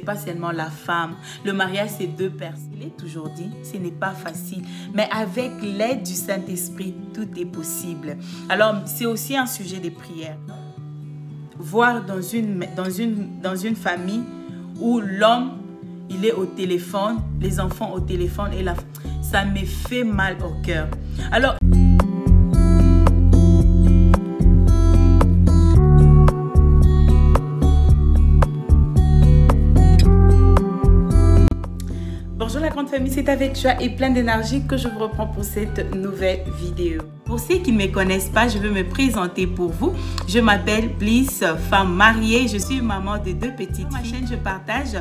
Pas seulement la femme, le mariage c'est deux personnes. Il est toujours dit, ce n'est pas facile, mais avec l'aide du Saint-Esprit, tout est possible. Alors c'est aussi un sujet de prière. Voir dans une famille où l'homme, il est au téléphone, les enfants au téléphone, et ça me fait mal au cœur. Alors, bonjour la grande famille, c'est avec joie et plein d'énergie que je vous reprends pour cette nouvelle vidéo. Pour ceux qui ne me connaissent pas, je veux me présenter pour vous. Je m'appelle Bliss, femme mariée. Je suis maman de deux petites filles. Sur ma chaîne, je partage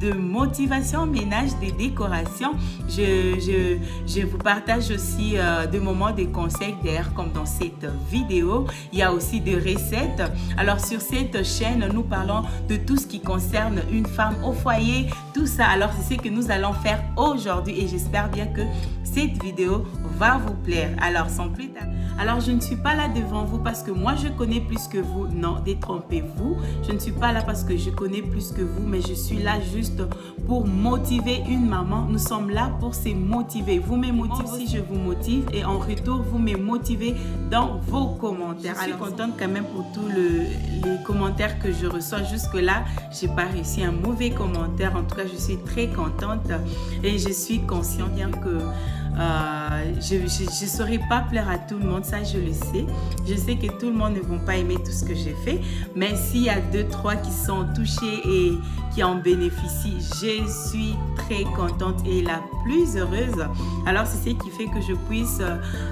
de motivation, ménage, des décorations. Je vous partage aussi des moments de conseils d'ailleurs comme dans cette vidéo. Il y a aussi des recettes. Alors sur cette chaîne, nous parlons de tout ce qui concerne une femme au foyer. Tout ça, alors c'est ce que nous allons faire aujourd'hui et j'espère bien que cette vidéo va vous plaire. Alors sans plus tarder, alors je ne suis pas là devant vous parce que moi je connais plus que vous. Non, détrompez-vous. Je ne suis pas là parce que je connais plus que vous, mais je suis là juste pour motiver une maman. Nous sommes là pour se motiver. Vous me motivez si je vous motive et en retour vous me motivez dans vos commentaires. Je suis contente quand même pour tous les commentaires que je reçois jusque là. J'ai pas réussi un mauvais commentaire. En tout cas, je suis très contente et je suis consciente bien que je ne saurais pas plaire à tout le monde, ça je le sais. Je sais que tout le monde ne va pas aimer tout ce que j'ai fait, mais s'il y a 2-3 qui sont touchés et qui en bénéficient, je suis très contente et la plus heureuse. Alors c'est ce qui fait que je puisse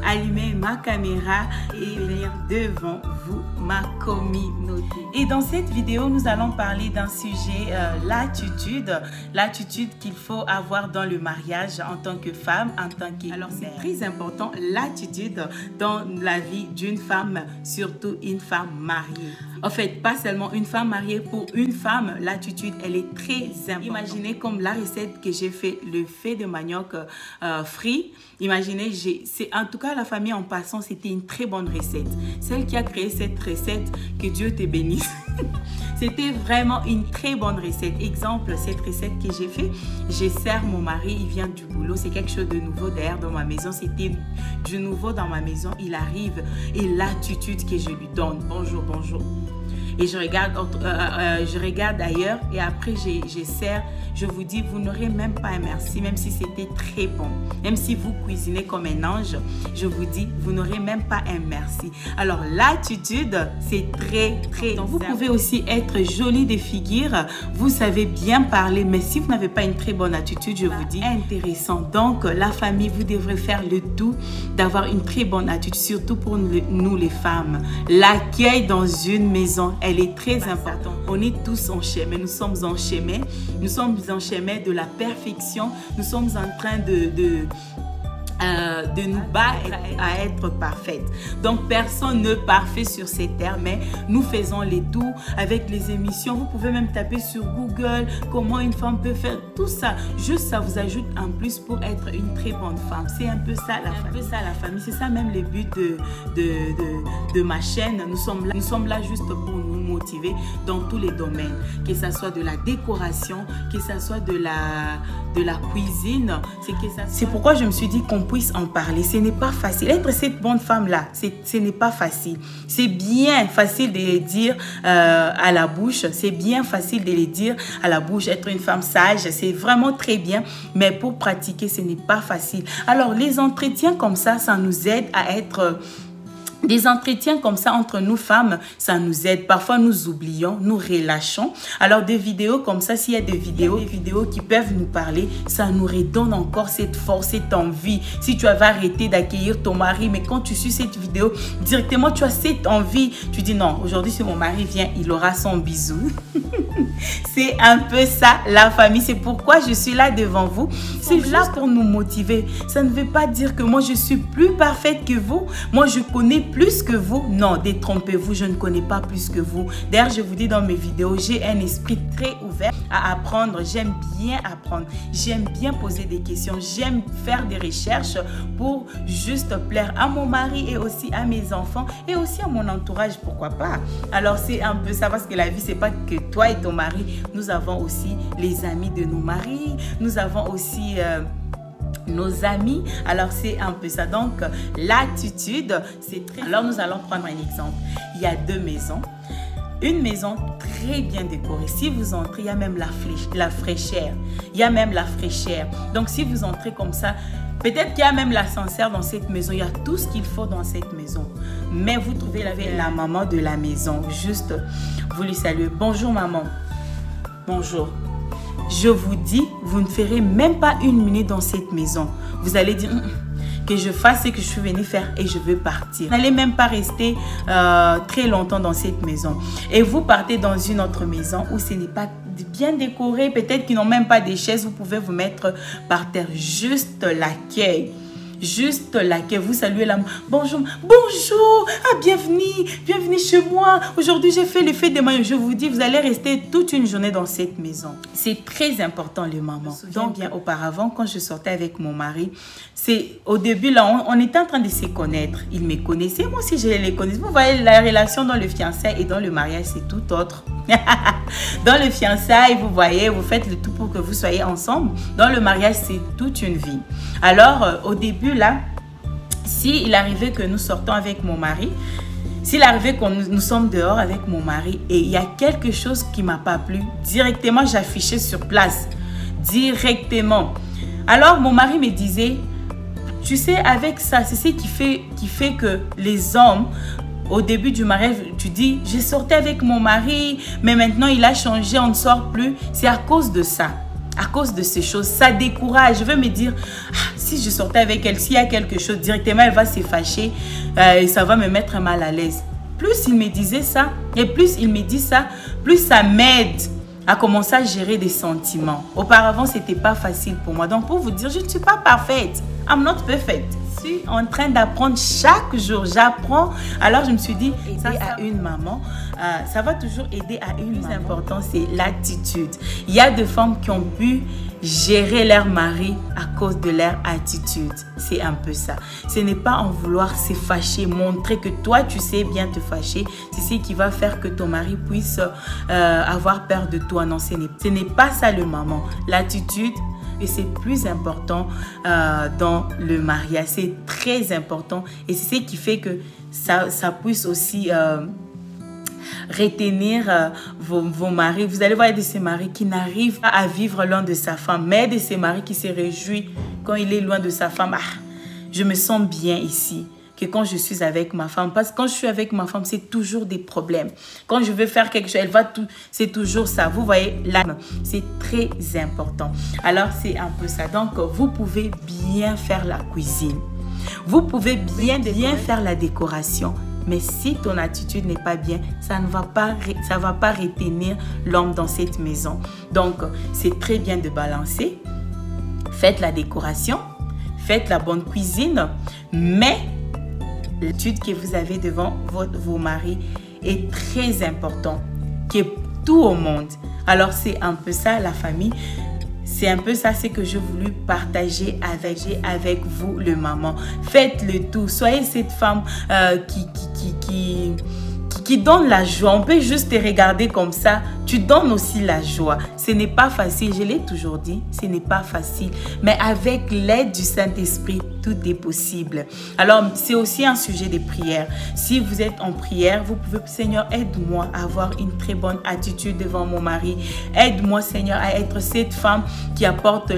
allumer ma caméra et venir devant vous, ma communauté. Et dans cette vidéo, nous allons parler d'un sujet, l'attitude qu'il faut avoir dans le mariage en tant que femme, en tant que... Alors c'est très important, l'attitude dans la vie d'une femme, surtout une femme mariée. En fait, pas seulement une femme mariée, pour une femme, l'attitude, elle est très importante. Imaginez comme la recette que j'ai fait, le fait de manioc frit. Imaginez, en tout cas la famille en passant, c'était une très bonne recette. Celle qui a créé cette recette, que Dieu te bénisse. C'était vraiment une très bonne recette. Exemple, cette recette que j'ai fait, je sers mon mari, il vient du boulot, c'est quelque chose de nouveau d'ailleurs dans ma maison, c'était du nouveau dans ma maison, il arrive et l'attitude que je lui donne, bonjour, bonjour. Et je regarde ailleurs et après je sers. Je vous dis, vous n'aurez même pas un merci, même si c'était très bon. Même si vous cuisinez comme un ange, je vous dis, vous n'aurez même pas un merci. Alors, l'attitude, c'est très, très important. Vous pouvez aussi être jolie de figure. Vous savez bien parler, mais si vous n'avez pas une très bonne attitude, je vous dis, intéressant. Donc, la famille, vous devrez faire le tout d'avoir une très bonne attitude, surtout pour nous les femmes. L'accueil dans une maison, elle est très importante. On est tous en chemin, nous sommes en chemin. Nous sommes en chemin de la perfection. Nous sommes en train de nous battre à être parfaite. Donc personne n'est parfait sur cette terre, mais nous faisons les tours avec les émissions. Vous pouvez même taper sur Google comment une femme peut faire tout ça. Juste ça vous ajoute en plus pour être une très bonne femme. C'est un peu ça la famille. C'est ça même le but de ma chaîne. Nous sommes là juste pour nous motiver dans tous les domaines, que ça soit de la décoration, que ça soit de la cuisine. C'est pourquoi je me suis dit qu'on puisse en parler. Ce n'est pas facile. Être cette bonne femme-là, ce n'est pas facile. C'est bien facile de les dire à la bouche. C'est bien facile de les dire à la bouche. Être une femme sage, c'est vraiment très bien. Mais pour pratiquer, ce n'est pas facile. Alors, les entretiens comme ça nous aide à être... Des entretiens comme ça entre nous femmes, ça nous aide. Parfois, nous oublions, nous relâchons. Alors, des vidéos comme ça, s'il y a des vidéos qui peuvent nous parler, ça nous redonne encore cette force, cette envie. Si tu avais arrêté d'accueillir ton mari, mais quand tu suis cette vidéo, directement, tu as cette envie. Tu dis non, aujourd'hui, si mon mari vient, il aura son bisou. C'est un peu ça, la famille. C'est pourquoi je suis là devant vous. C'est là pour nous motiver. Ça ne veut pas dire que moi, je suis plus parfaite que vous. Moi, je connais plus que vous? Non, détrompez-vous, je ne connais pas plus que vous. D'ailleurs, je vous dis dans mes vidéos, j'ai un esprit très ouvert à apprendre. J'aime bien apprendre, j'aime bien poser des questions, j'aime faire des recherches pour juste plaire à mon mari et aussi à mes enfants et aussi à mon entourage, pourquoi pas. Alors, c'est un peu ça parce que la vie, c'est pas que toi et ton mari. Nous avons aussi les amis de nos maris, nous avons aussi... nos amis, alors c'est un peu ça. Donc l'attitude, c'est très... Alors nous allons prendre un exemple. Il y a deux maisons. Une maison très bien décorée. Si vous entrez, il y a même la fraîcheur. Il y a même la fraîcheur. Donc si vous entrez comme ça, peut-être qu'il y a même l'ascenseur dans cette maison. Il y a tout ce qu'il faut dans cette maison. Mais vous trouvez la maman de la maison. Juste, vous lui saluez. Bonjour maman. Bonjour. Je vous dis, vous ne ferez même pas une minute dans cette maison. Vous allez dire que je fasse ce que je suis venue faire et je veux partir. Vous n'allez même pas rester très longtemps dans cette maison. Et vous partez dans une autre maison où ce n'est pas bien décoré. Peut-être qu'ils n'ont même pas des chaises. Vous pouvez vous mettre par terre. Juste l'accueil. Juste l'accueil, vous saluez la main. Bonjour, bonjour, ah, bienvenue chez moi. Aujourd'hui, j'ai fait le fait de maillot. Je vous dis, vous allez rester toute une journée dans cette maison. C'est très important, les mamans. Donc, bien auparavant, quand je sortais avec mon mari, c'est au début, là, on était en train de se connaître. Il me connaissait, moi aussi, je les connaissais. Vous voyez, la relation dans le fiançailles et dans le mariage, c'est tout autre. Dans le fiançailles, vous voyez, vous faites le tout pour que vous soyez ensemble. Dans le mariage, c'est toute une vie. Alors, au début, là, s'il arrivait que nous sortons avec mon mari, s'il arrivait que nous sommes dehors avec mon mari et il y a quelque chose qui ne m'a pas plu, directement, j'affichais sur place. Directement. Alors, mon mari me disait, tu sais, avec ça, c'est ce qui fait que les hommes... Au début du mariage, tu dis, j'ai sorti avec mon mari, mais maintenant il a changé, on ne sort plus. C'est à cause de ça, à cause de ces choses. Ça décourage. Je veux me dire, si je sortais avec elle, s'il y a quelque chose, directement elle va se fâcher et ça va me mettre mal à l'aise. Plus il me disait ça, et plus il me dit ça, plus ça m'aide à commencer à gérer des sentiments. Auparavant, ce n'était pas facile pour moi. Donc, pour vous dire, je ne suis pas parfaite. I'm not perfect. Je suis en train d'apprendre chaque jour. J'apprends. Alors, je me suis dit, aider à une maman, ça va toujours aider à une maman. Le plus important, c'est l'attitude. Il y a des femmes qui ont pu gérer leur mari à cause de leur attitude. C'est un peu ça. Ce n'est pas en vouloir se fâcher, montrer que toi, tu sais bien te fâcher. C'est ce qui va faire que ton mari puisse avoir peur de toi. Non, ce n'est pas ça le maman. L'attitude, et c'est plus important dans le mariage. C'est très important. Et c'est ce qui fait que ça puisse aussi... retenir vos maris. Vous allez voir de ces maris qui n'arrivent pas à vivre loin de sa femme, mais de ces maris qui se réjouissent quand il est loin de sa femme. Ah, je me sens bien ici que quand je suis avec ma femme. Parce que quand je suis avec ma femme, c'est toujours des problèmes. Quand je veux faire quelque chose, elle va tout, c'est toujours ça. Vous voyez, là, c'est très important. Alors, c'est un peu ça. Donc, vous pouvez bien faire la cuisine. Vous pouvez bien faire la décoration. Mais si ton attitude n'est pas bien, ça ne va pas retenir l'homme dans cette maison. Donc, c'est très bien de balancer. Faites la décoration, faites la bonne cuisine, mais l'attitude que vous avez devant vos maris est très important, qui est tout au monde. Alors, c'est un peu ça, la famille. C'est un peu ça, c'est que j'ai voulu partager avec vous, le maman. Faites le tout. Soyez cette femme qui donne la joie. On peut juste te regarder comme ça. Tu donnes aussi la joie. Ce n'est pas facile. Je l'ai toujours dit. Ce n'est pas facile. Mais avec l'aide du Saint-Esprit, tout est possible. Alors, c'est aussi un sujet de prière. Si vous êtes en prière, vous pouvez, Seigneur, aide-moi à avoir une très bonne attitude devant mon mari. Aide-moi, Seigneur, à être cette femme qui apporte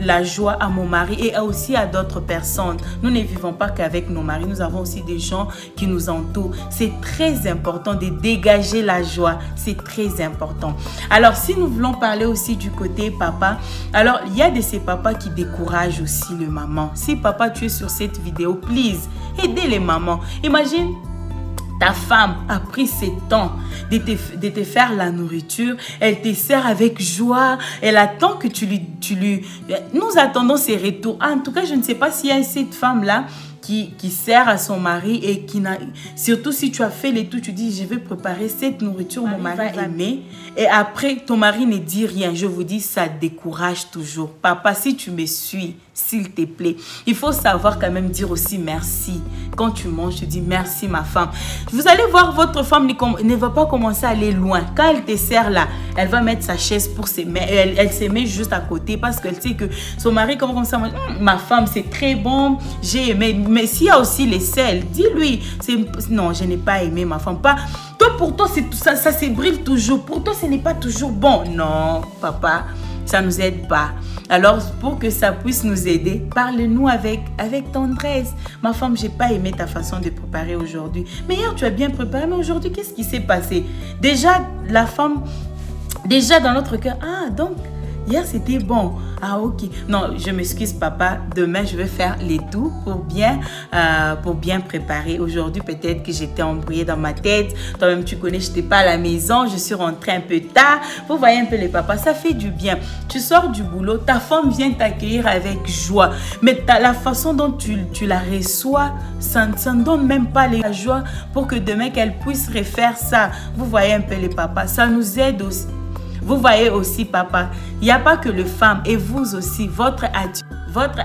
la joie à mon mari et aussi à d'autres personnes. Nous ne vivons pas qu'avec nos maris. Nous avons aussi des gens qui nous entourent. C'est très important de dégager la joie. C'est très important. Alors, si nous voulons parler aussi du côté papa, alors, il y a de ces papas qui découragent aussi le maman. Si papa, tu es sur cette vidéo, please, aidez les mamans. Imagine, ta femme a pris ce temps de te faire la nourriture. Elle te sert avec joie. Elle attend que tu lui... Nous attendons ses retours. En tout cas, je ne sais pas s'il y a cette femme-là qui sert à son mari et qui n'a... Surtout si tu as fait les tout, tu dis, je vais préparer cette nourriture, mon mari va aimer. Et après, ton mari ne dit rien. Je vous dis, ça décourage toujours. Papa, si tu me suis, s'il te plaît, il faut savoir quand même dire aussi merci. Quand tu manges, tu dis merci ma femme. Vous allez voir, votre femme ne va pas commencer à aller loin. Quand elle te sert là, elle va mettre sa chaise pour se mettre. Elle se met juste à côté parce qu'elle sait que son mari commence comme ça. Ma femme, c'est très bon, j'ai aimé. Mais s'il y a aussi les sels, dis-lui. Non, je n'ai pas aimé ma femme. Pas, toi, pour toi, ça se brille toujours. Pour toi, ce n'est pas toujours bon. Non, papa, ça ne nous aide pas. Alors, pour que ça puisse nous aider, parle-nous avec tendresse. Ma femme, je n'ai pas aimé ta façon de préparer aujourd'hui. Mais hier, tu as bien préparé. Mais aujourd'hui, qu'est-ce qui s'est passé? Déjà, la femme, déjà dans notre cœur, ah, donc, hier, c'était bon. Ah, ok. Non, je m'excuse, papa. Demain, je vais faire les tout pour bien préparer. Aujourd'hui, peut-être que j'étais embrouillée dans ma tête. Toi-même, tu connais, je n'étais pas à la maison. Je suis rentrée un peu tard. Vous voyez un peu les papas, ça fait du bien. Tu sors du boulot, ta femme vient t'accueillir avec joie. Mais la façon dont tu la reçois, ça ne donne même pas la joie pour que demain, qu'elle puisse refaire ça. Vous voyez un peu les papas, ça nous aide aussi. Vous voyez aussi, papa, il n'y a pas que les femmes et vous aussi, votre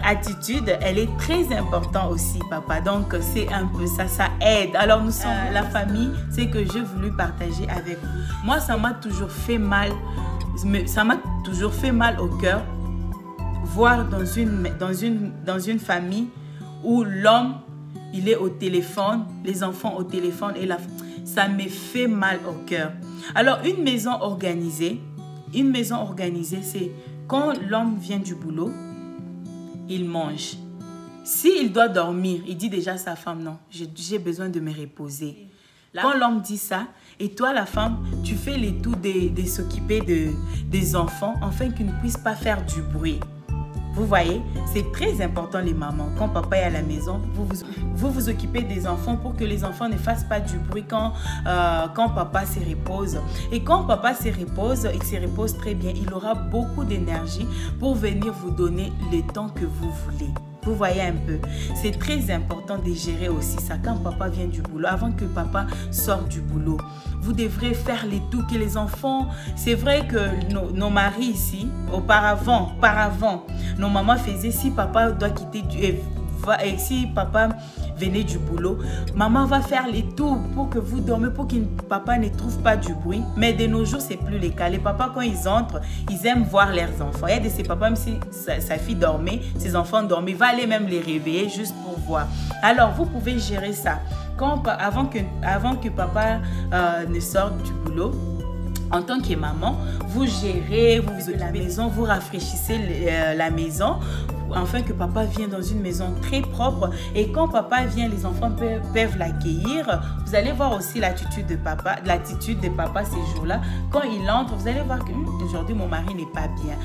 attitude, elle est très importante aussi, papa. Donc, c'est un peu ça, ça aide. Alors, nous sommes la famille, c'est que j'ai voulu partager avec vous. Moi, ça m'a toujours fait mal, au cœur, voir dans une famille où l'homme, il est au téléphone, les enfants au téléphone et ça me fait mal au cœur. Alors, une maison organisée, c'est quand l'homme vient du boulot, il mange. S'il doit dormir, il dit déjà à sa femme, non, j'ai besoin de me reposer. Quand l'homme dit ça, et toi, la femme, tu fais les tout de s'occuper des enfants, afin qu'ils ne puissent pas faire du bruit. Vous voyez, c'est très important les mamans. Quand papa est à la maison, vous vous occupez des enfants pour que les enfants ne fassent pas du bruit quand papa se repose. Et quand papa se repose, il se repose très bien. Il aura beaucoup d'énergie pour venir vous donner le temps que vous voulez. Vous voyez un peu, c'est très important de gérer aussi ça. Quand papa vient du boulot, avant que papa sorte du boulot, vous devrez faire les tout que les enfants... C'est vrai que nos maris ici, auparavant, nos mamans faisaient, si papa doit quitter si papa venait du boulot, maman va faire les tours pour que vous dormez, pour que papa ne trouve pas du bruit. Mais de nos jours, c'est plus le cas. Les papas, quand ils entrent, ils aiment voir leurs enfants. Il y a de ces papas, même si sa fille dormait, ses enfants dormaient, il va aller même les réveiller juste pour voir. Alors, vous pouvez gérer ça. Avant que papa ne sorte du boulot, en tant que maman, vous gérez, vous occupez la maison, vous rafraîchissez la maison, afin que papa vienne dans une maison très propre. Et quand papa vient, les enfants peuvent l'accueillir. Vous allez voir aussi l'attitude de papa ces jours-là. Quand il entre, vous allez voir que aujourd'hui, mon mari n'est pas bien.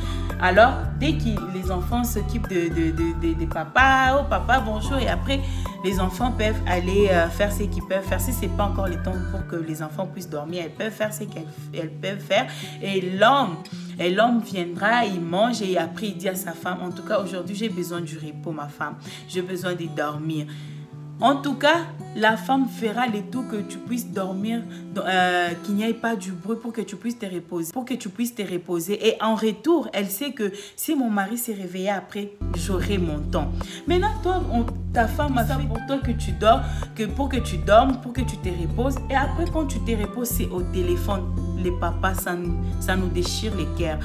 Alors, dès que les enfants s'occupent de papa, oh papa, bonjour, et après, les enfants peuvent aller faire ce qu'ils peuvent faire. Si ce n'est pas encore le temps pour que les enfants puissent dormir, elles peuvent faire ce qu'elles peuvent faire. Et l'homme viendra, il mange et après il dit à sa femme, en tout cas aujourd'hui j'ai besoin du repos ma femme, j'ai besoin de dormir. En tout cas, la femme fera le tout que tu puisses dormir, qu'il n'y ait pas du bruit pour que tu puisses te reposer. Et en retour, elle sait que si mon mari s'est réveillé après, j'aurai mon temps. Maintenant, toi, ta femme a fait pour toi que tu dors, pour que tu dormes, pour que tu te reposes. Et après, quand tu te reposes, c'est au téléphone. Les papas, ça nous déchire les cœurs.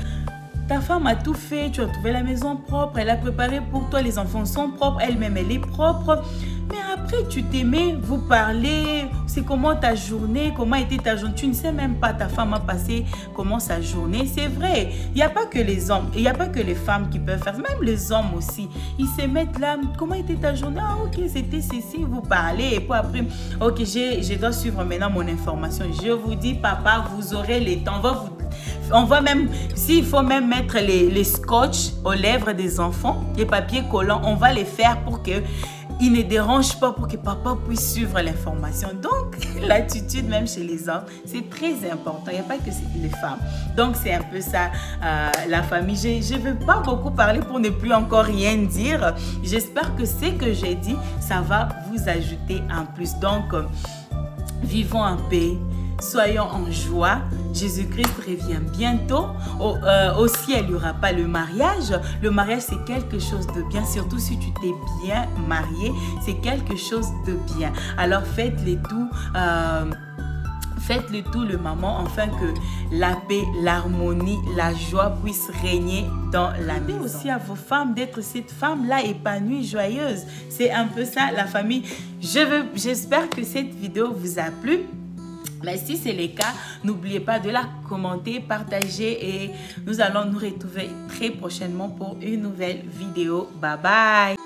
Ta femme a tout fait, tu as trouvé la maison propre, elle a préparé pour toi, les enfants sont propres, elle-même elle est propre. Mais après, tu t'aimais, vous parlez, c'est comment ta journée, comment était ta journée. Tu ne sais même pas, ta femme a passé comment sa journée. C'est vrai, il n'y a pas que les hommes, il n'y a pas que les femmes qui peuvent faire, même les hommes aussi. Ils se mettent là, comment était ta journée? Ah ok, c'était ceci, vous parlez. Et puis après, ok, je dois suivre maintenant mon information. Je vous dis, papa, vous aurez les temps. On va même, s'il faut même mettre les scotch aux lèvres des enfants, les papiers collants, on va les faire pour que il ne dérange pas pour que papa puisse suivre l'information. Donc, l'attitude même chez les hommes, c'est très important. Il n'y a pas que les femmes. Donc, c'est un peu ça, la famille. Je ne veux pas beaucoup parler pour ne plus encore rien dire. J'espère que ce que j'ai dit, ça va vous ajouter en plus. Donc, vivons en paix. Soyons en joie. Jésus-Christ revient bientôt. Au ciel, il n'y aura pas le mariage. Le mariage, c'est quelque chose de bien. Surtout si tu t'es bien marié, c'est quelque chose de bien. Alors, faites-le tout. Faites-le tout, le maman, afin que la paix, l'harmonie, la joie puissent régner dans la maison. Aussi à vos femmes d'être cette femme-là épanouie, joyeuse. C'est un peu ça, la famille. J'espère que cette vidéo vous a plu. Mais si c'est le cas, n'oubliez pas de la commenter, partager et nous allons nous retrouver très prochainement pour une nouvelle vidéo. Bye bye!